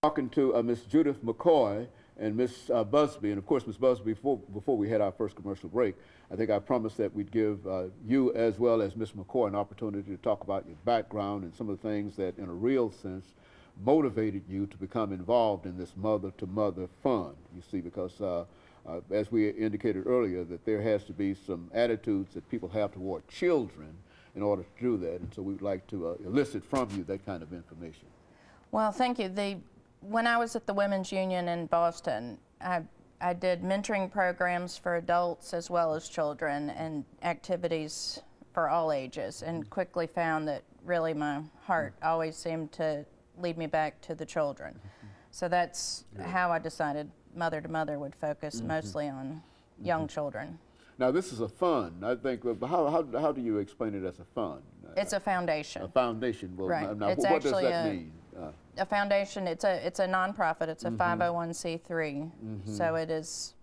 Talking to Miss Judith McCoy and Miss Busbee, and of course, Miss Busbee, before we had our first commercial break, I think I promised that we'd give you as well as Miss McCoy an opportunity to talk about your background and some of the things that, in a real sense, motivated you to become involved in this mother-to-mother fund. You see, because as we indicated earlier, that there has to be some attitudes that people have toward children in order to do that, and so we'd like to elicit from you that kind of information. Well, thank you. When I was at the Women's Union in Boston, I did mentoring programs for adults as well as children and activities for all ages, and quickly found that really my heart always seemed to lead me back to the children. So that's how I decided Mother to Mother would focus mostly on young children. Now, this is a fund. I think, how do you explain it as a fund? It's a foundation. A foundation. Well, right. Now, it's what does that mean? A foundation, it's a nonprofit. It's a 501c3. So it is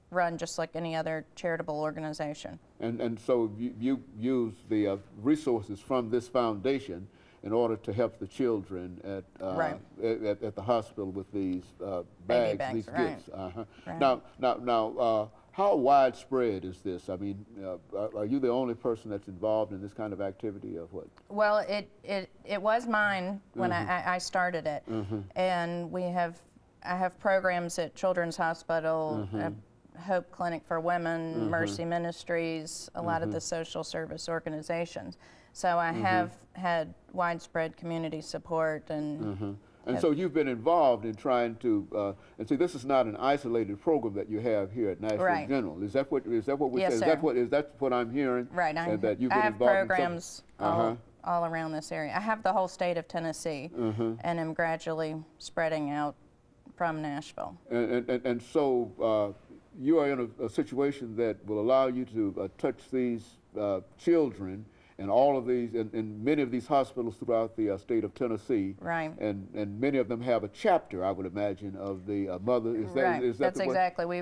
run just like any other charitable organization. And so you use the resources from this foundation in order to help the children at the hospital with these bags, these gifts. Right. Now, how widespread is this? I mean, are you the only person that's involved in this kind of activity, or what? Well, it was mine when I started it, and I have programs at Children's Hospital, Hope Clinic for Women, Mercy Ministries, a lot of the social service organizations. So I have had widespread community support and. And so you've been involved in trying to, and see, this is not an isolated program that you have here at Nashville General. Is that what we're saying? Is that what I'm hearing? Right. And that you've I been have involved programs all around this area. I have the whole state of Tennessee, and am gradually spreading out from Nashville. And so you are in a situation that will allow you to touch these children and all of these, in many of these hospitals throughout the state of Tennessee. Right. And many of them have a chapter, I would imagine, of the mother. Is that, is that That's exactly. We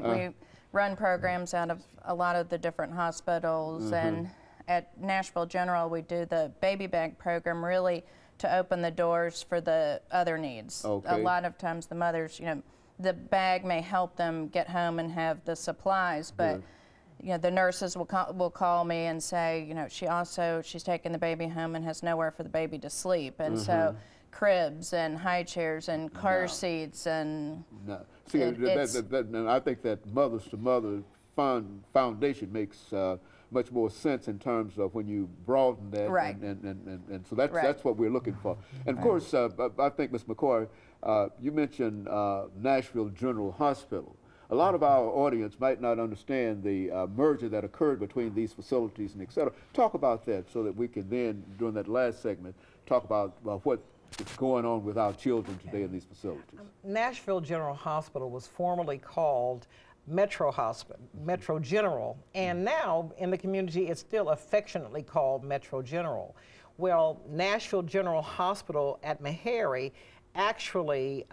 run programs out of a lot of the different hospitals, and at Nashville General we do the baby bag program really to open the doors for the other needs. A lot of times the mothers, the bag may help them get home and have the supplies, but the nurses will call me and say, she's taking the baby home and has nowhere for the baby to sleep, and so cribs and high chairs and car seats and. See, and I think that Mothers to Mother Foundation makes much more sense in terms of when you broaden that, and so that's what we're looking for. And of course, I think, Ms. McCoy, you mentioned Nashville General Hospital. A lot of our audience might not understand the merger that occurred between these facilities and et cetera. Talk about that so that we can then, during that last segment, talk about what is going on with our children today in these facilities. Nashville General Hospital was formerly called Metro General, and now in the community it's still affectionately called Metro General. Well, Nashville General Hospital at Meharry actually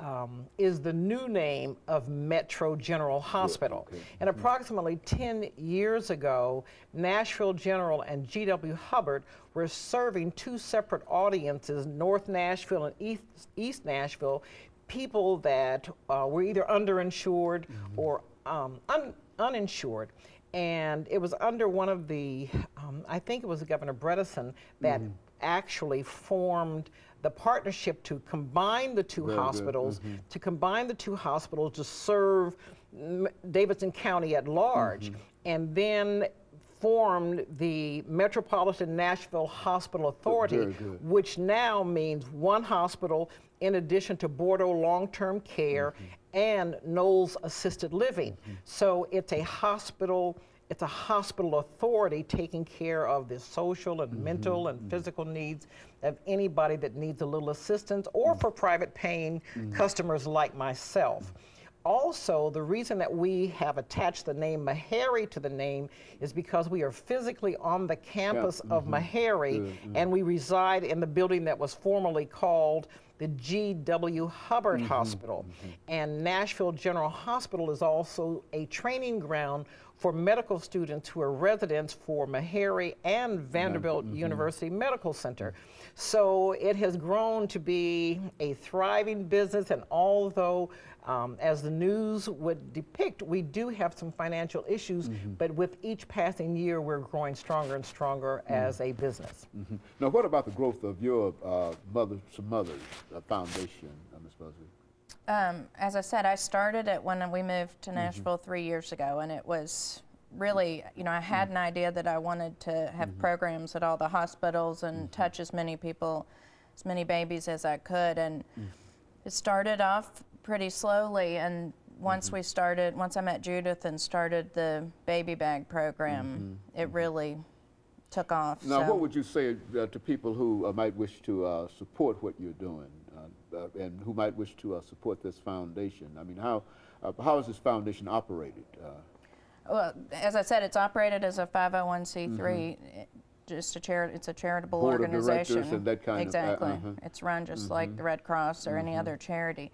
is the new name of Metro General Hospital. And approximately 10 years ago, Nashville General and G.W. Hubbard were serving two separate audiences, North Nashville and East Nashville, people that were either underinsured or uninsured. And it was under one of the, I think it was Governor Bredesen that actually formed the partnership to combine the two hospitals, to serve Davidson County at large, and then formed the Metropolitan Nashville Hospital Authority, which now means one hospital in addition to Bordeaux long-term care and Knowles assisted living. So it's a hospital. It's a hospital authority taking care of the social and mental and physical needs of anybody that needs a little assistance, or for private paying customers like myself. Also, the reason that we have attached the name Meharry to the name is because we are physically on the campus of Meharry, and we reside in the building that was formerly called the G.W. Hubbard Hospital. And Nashville General Hospital is also a training ground for medical students who are residents for Meharry and Vanderbilt University Medical Center. So it has grown to be a thriving business, and although as the news would depict, we do have some financial issues, but with each passing year, we're growing stronger and stronger as a business. Now, what about the growth of your Mothers to Mothers Foundation, Ms. Busbee? As I said, I started it when we moved to Nashville 3 years ago, and it was really, you know, I had an idea that I wanted to have programs at all the hospitals and touch as many people, as many babies as I could, and it started off pretty slowly, and once I met Judith and started the baby bag program, it really took off. Now, what would you say to people who might wish to support what you're doing and who might wish to support this foundation? I mean, how is this foundation operated? Well, as I said, it's operated as a 501c3. Just it's a charitable Board organization. Of directors and that kind exactly. of It's run just like the Red Cross or any other charity.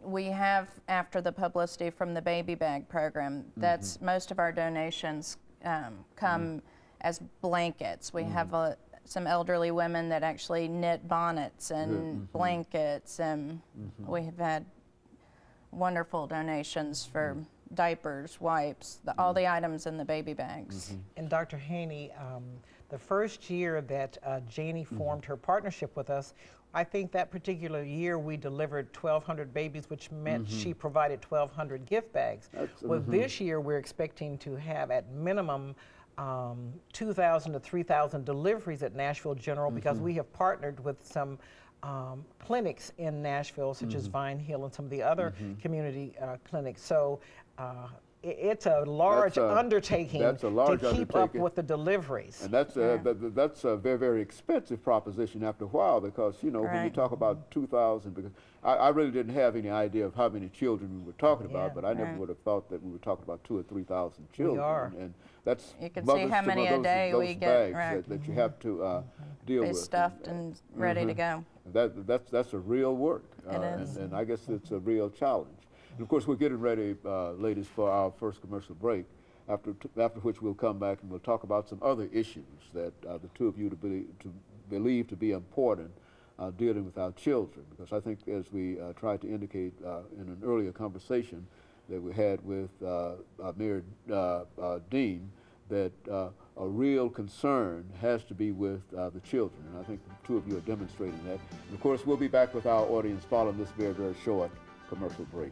We have, after the publicity from the baby bag program, that's most of our donations come as blankets. We have some elderly women that actually knit bonnets and blankets, and we have had wonderful donations for diapers, wipes, all the items in the baby bags. And Dr. Haney, the first year that Janie formed her partnership with us, I think that particular year we delivered 1,200 babies, which meant she provided 1,200 gift bags. Well, this year we're expecting to have at minimum 2,000 to 3,000 deliveries at Nashville General, because we have partnered with some clinics in Nashville, such as Vine Hill and some of the other community clinics. So it's a large undertaking to keep up with the deliveries. And that's a very, very expensive proposition after a while, because, you know, when you talk about 2,000, because I really didn't have any idea of how many children we were talking about, but I never would have thought that we were talking about 2,000 or 3,000 children. We are. And that's you can see how many a day we get that you have to deal with. Stuffed and ready to go. That's a real work. It is. And I guess it's a real challenge. And of course, we're getting ready, ladies, for our first commercial break, after which we'll come back and we'll talk about some other issues that the two of you believe to be important dealing with our children. Because I think, as we tried to indicate in an earlier conversation that we had with Mayor Dean, that a real concern has to be with the children. And I think the two of you are demonstrating that. And of course, we'll be back with our audience following this very, very short commercial break.